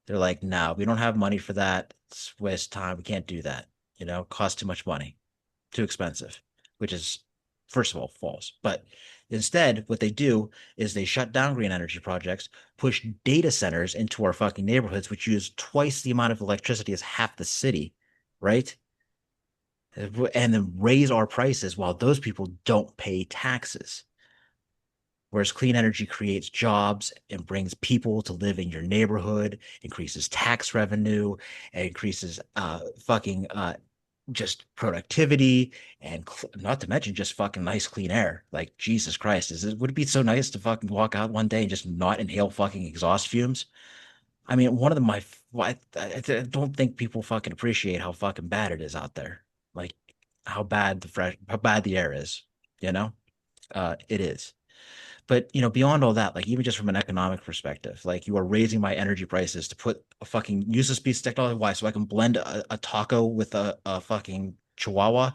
They're like, no, we don't have money for that. It's waste time. We can't do that. Cost too much money, too expensive, which is, first of all, false. But instead, what they do is they shut down green energy projects, push data centers into our fucking neighborhoods, which use twice the amount of electricity as half the city, right? And then raise our prices while those people don't pay taxes. Whereas clean energy creates jobs and brings people to live in your neighborhood, increases tax revenue, and increases fucking just productivity, and not to mention just fucking nice clean air. Like Jesus Christ, would it be so nice to fucking walk out one day and just not inhale fucking exhaust fumes? I mean, one of the my I don't think people fucking appreciate how fucking bad it is out there. Like how bad the air is, you know? It is. But beyond all that, like even just from an economic perspective, like you are raising my energy prices to put a fucking useless piece of technology. Why? So I can blend a taco with a fucking chihuahua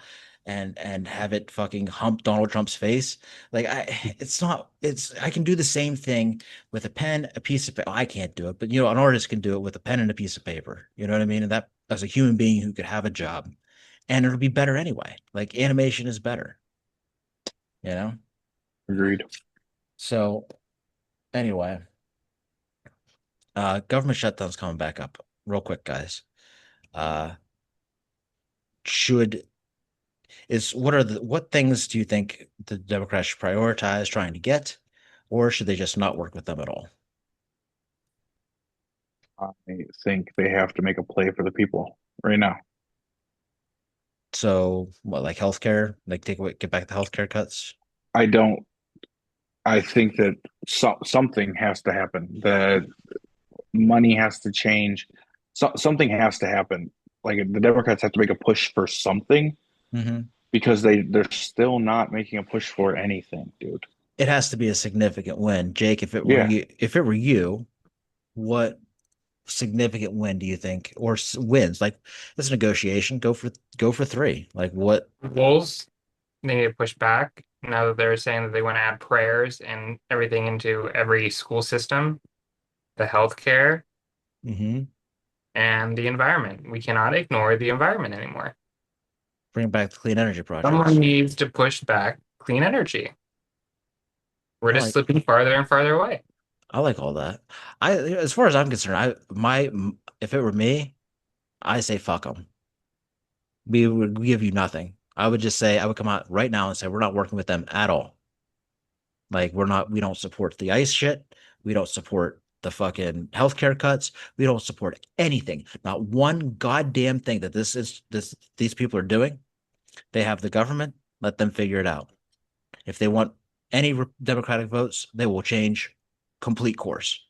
and have it fucking hump Donald Trump's face. Like it's not, I can do the same thing with a pen, a piece of, I can't do it, but an artist can do it with a pen and a piece of paper. You know what I mean? And that as a human being who could have a job, and it'll be better anyway. Like animation is better, you know? Agreed. So anyway, government shutdown's coming back up real quick, guys. Uh, should is what things do you think the Democrats should prioritize trying to get, or should they just not work with them at all? I think they have to make a play for the people right now. So what, like healthcare, like get back the healthcare cuts? I don't. I think that something has to happen. The money has to change. Something has to happen. Like the Democrats have to make a push for something Mm-hmm. because they're still not making a push for anything, dude. It has to be a significant win, Jake. Yeah, If it were you, what significant win do you think, or wins? Like this negotiation, go for three. Like what? Schools, they need to push back now that they're saying that they want to add prayers and everything into every school system, the healthcare, Mm-hmm. and the environment. We cannot ignore the environment anymore. Bring back the clean energy Someone projects. needs to push back clean energy. We're I just like slipping farther and farther away. I like all that. As far as I'm concerned, if it were me, I say fuck them. We would give you nothing. I would come out right now and say we're not working with them at all. Like we don't support the ICE shit. We don't support the fucking healthcare cuts. We don't support anything. Not one goddamn thing that these people are doing. They have the government. Let them figure it out. If they want any Democratic votes, they will change complete course.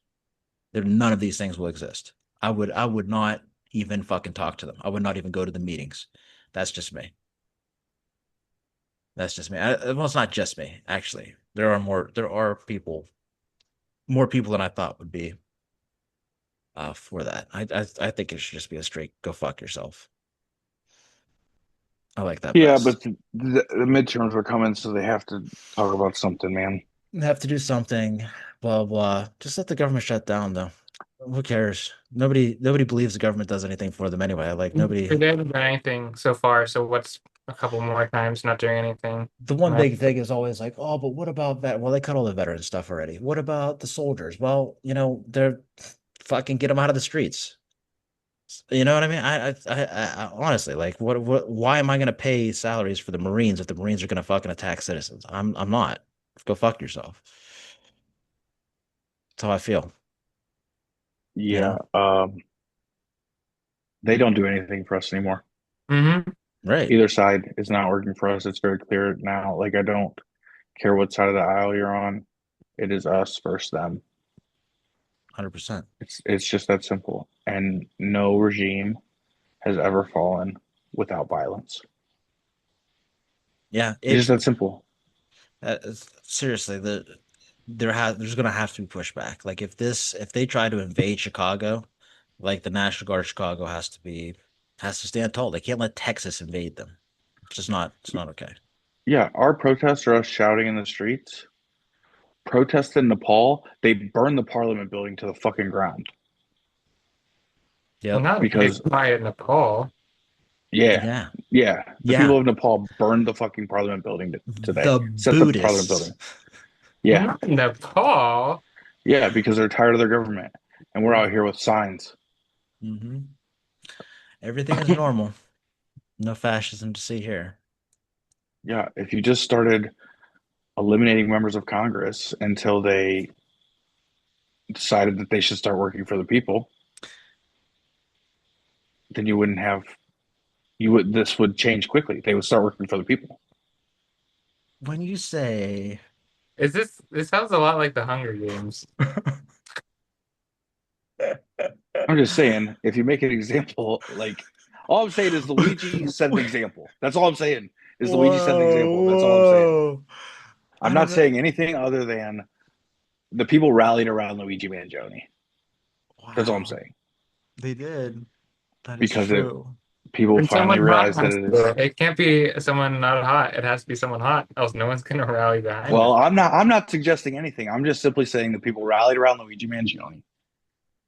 None of these things will exist. I would not even fucking talk to them. I would not even go to the meetings. That's just me. That's just me. Well, it's not just me, actually. There are more people than I thought would be for that. I think it should just be a straight go fuck yourself. I like that yeah, best. but the midterms are coming, so they have to talk about something, man. They have to do something, blah blah. Just let the government shut down though. Who cares? Nobody believes the government does anything for them anyway. Like nobody. They haven't done anything so far, so what's a couple more times not doing anything? The one Right. big thing is always like, oh, but what about that? Well, they cut all the veteran stuff already. What about the soldiers? Well, they're fucking get them out of the streets. You know what I mean? I honestly like what? Why am I going to pay salaries for the Marines if the Marines are going to fucking attack citizens? I'm not. Go fuck yourself. That's how I feel. You Yeah, know? they don't do anything for us anymore. Hmm. Right. Either side is not working for us. It's very clear now. Like I don't care what side of the aisle you're on. It is us versus them. 100%. It's just that simple. And no regime has ever fallen without violence. Yeah. It's just that simple. Seriously, there's going to have to be pushback. Like if they try to invade Chicago, Like the National Guard of Chicago has to stand tall. They can't let Texas invade them. It's not okay. Yeah, our protests are us shouting in the streets. Protests in Nepal, they burned the parliament building to the fucking ground. Well, Yep. not a big Because quiet in Nepal. yeah, Yeah. yeah, the Yeah. people of Nepal burned the fucking parliament building today. The Set the parliament Buddhists. building. Yeah, Not in Nepal. yeah, because they're tired of their government, and we're out here with signs. Hmm. Everything is normal. No fascism to see here. Yeah, if you just started eliminating members of Congress until they decided that they should start working for the people, then you wouldn't have you would this would change quickly. They would start working for the people. When you say Is this sounds a lot like the Hunger Games. I'm just saying, if you make an example, like all I'm saying is Luigi set an example. That's all I'm saying. Is Luigi set an example. That's all I'm saying. whoa. I'm I not don't know. saying anything other than the people rallied around Luigi Mangione. That's all I'm Wow. saying. They did. That is Because true. people And finally someone hot realized that has it to is. do it. It can't be someone not hot. It has to be someone hot, else no one's gonna rally behind Well, it. I'm not suggesting anything. I'm just simply saying that people rallied around Luigi Mangione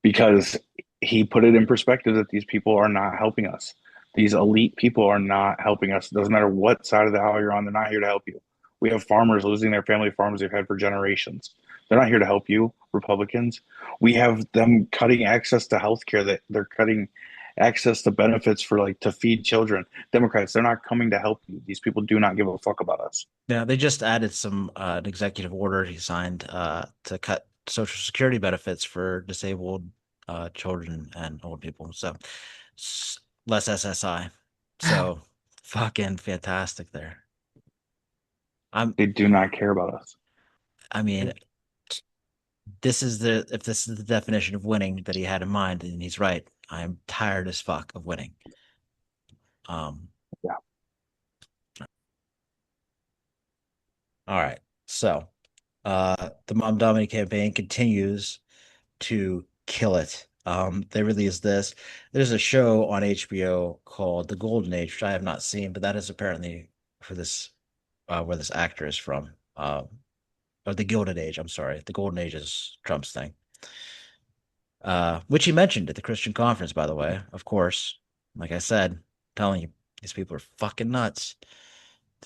because he put it in perspective that these people are not helping us. These elite people are not helping us. It doesn't matter what side of the aisle you're on, they're not here to help you. We have farmers losing their family farms they've had for generations. They're not here to help you, Republicans. We have them cutting access to healthcare, that they're cutting access to benefits for like to feed children. Democrats, they're not coming to help you. These people do not give a fuck about us. Yeah, they just added some an executive order he signed to cut Social Security benefits for disabled children and old people. So less SSI. So fucking fantastic there. I'm They do not care about us. I mean, this is the if this is the definition of winning that he had in mind, then he's right. I'm tired as fuck of winning. Um, Yeah. all right. So the Mom Domini campaign continues to kill it. They released this. There's a show on HBO called The Golden Age, which I have not seen, but that is apparently for this where this actor is from. Or the Gilded Age, I'm sorry. The Golden Age is Trump's thing. Which he mentioned at the Christian conference, by the way, of course. Like I said, I'm telling you, these people are fucking nuts.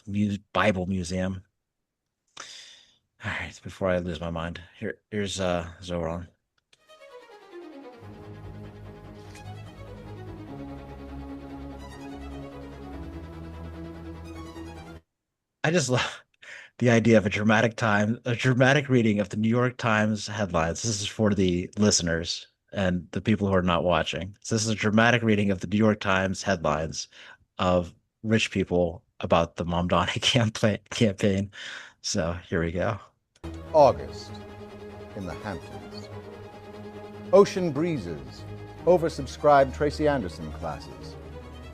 The Bible Museum. All right, before I lose my mind, here's Zoran. I just love the idea of a dramatic reading of the New York Times headlines. This is for the listeners and the people who are not watching. So this is a dramatic reading of the New York Times headlines of rich people about the Mamdani campaign. So here we go. August in the Hamptons. Ocean breezes, oversubscribed Tracy Anderson classes,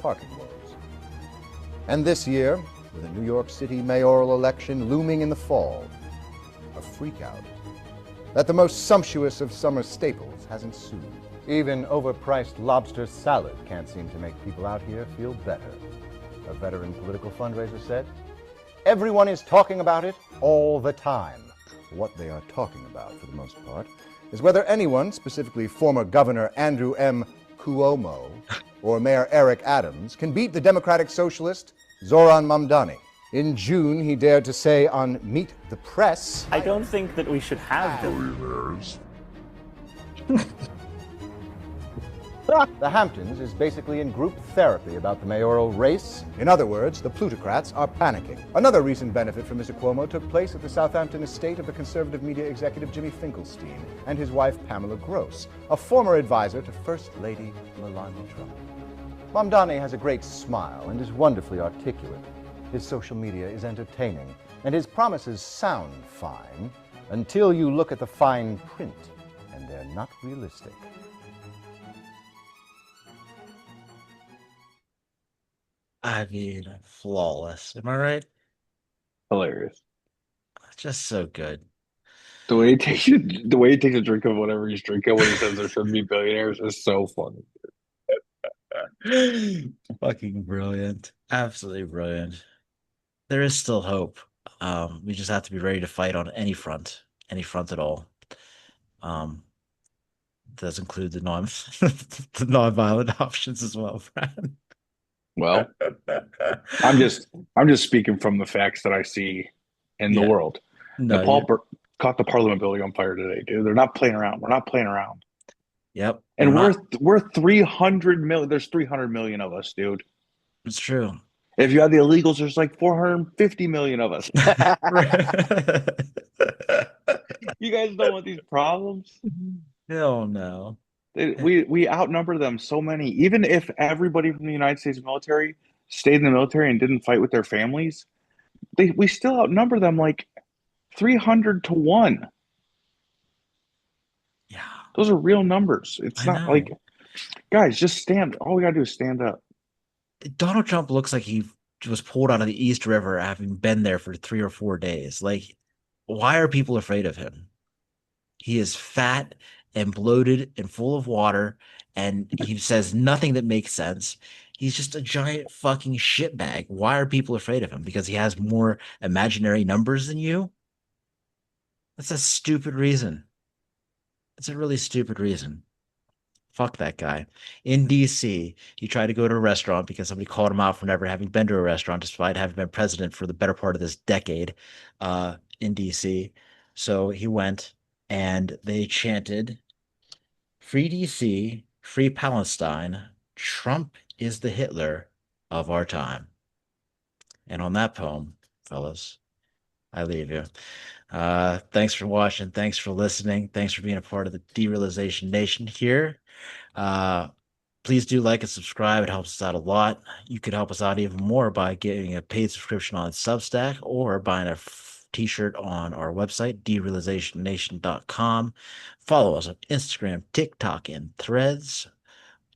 parking woes. And this year, with a New York City mayoral election looming in the fall, a freakout that the most sumptuous of summer staples has ensued. Even overpriced lobster salad can't seem to make people out here feel better, a veteran political fundraiser said. Everyone is talking about it all the time. What they are talking about, for the most part, is whether anyone, specifically former Governor Andrew M. Cuomo or Mayor Eric Adams, can beat the Democratic Socialist Zoran Mamdani. In June, he dared to say on Meet the Press, I don't think that we should have billionaires. The Hamptons is basically in group therapy about the mayoral race. In other words, the plutocrats are panicking. Another recent benefit for Mr. Cuomo took place at the Southampton estate of the conservative media executive Jimmy Finkelstein and his wife Pamela Gross, a former advisor to First Lady Melania Trump. Mamdani has a great smile and is wonderfully articulate. His social media is entertaining, and his promises sound fine until you look at the fine print, and they're not realistic. I mean, flawless. Am I right? Hilarious. Just so good. The way he takes a drink of whatever he's drinking when he says there shouldn't be billionaires is so funny. Fucking brilliant. Absolutely brilliant. There is still hope. We just have to be ready to fight on any front at all. Um, does include the the non-violent options as well, Brad. Well, I'm just speaking from the facts that I see in the Yeah. world. No, Nepal you. caught the Parliament building on fire today, dude. They're not playing around. We're not playing around. Yep. We're And we're not. we're 300 million. There's 300 million of us, dude. It's true. If you have the illegals, there's like 450 million of us. You guys don't want these problems. Hell no. We outnumber them so many. Even if everybody from the United States military stayed in the military and didn't fight with their families, we still outnumber them like 300 to 1. Yeah, Those are real numbers. It's I not like, know. guys, just stand. All we gotta do is stand up. Donald Trump looks like he was pulled out of the East River having been there for 3 or 4 days. Like, why are people afraid of him? He is fat and bloated and full of water, and he says nothing that makes sense. He's just a giant fucking shitbag. Why are people afraid of him? Because he has more imaginary numbers than you? That's a stupid reason. It's a really stupid reason. Fuck that guy. In DC, he tried to go to a restaurant because somebody called him out for never having been to a restaurant, despite having been president for the better part of this decade, in DC. So he went and they chanted, "Free DC, free Palestine. Trump is the Hitler of our time." And on that poem, fellas, I leave you. Thanks for watching. Thanks for listening. Thanks for being a part of the Derealization Nation here. Uh, Please do like and subscribe. It helps us out a lot. You could help us out even more by getting a paid subscription on Substack or buying a t-shirt on our website, derealizationnation.com. Follow us on Instagram, TikTok, and Threads.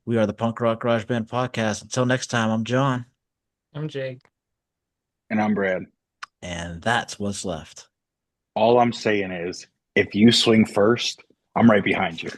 We are the Punk Rock Garage Band Podcast. Until next time, I'm John. I'm Jake. And I'm Brad. And that's what's left. All I'm saying is, if you swing first, I'm right behind you.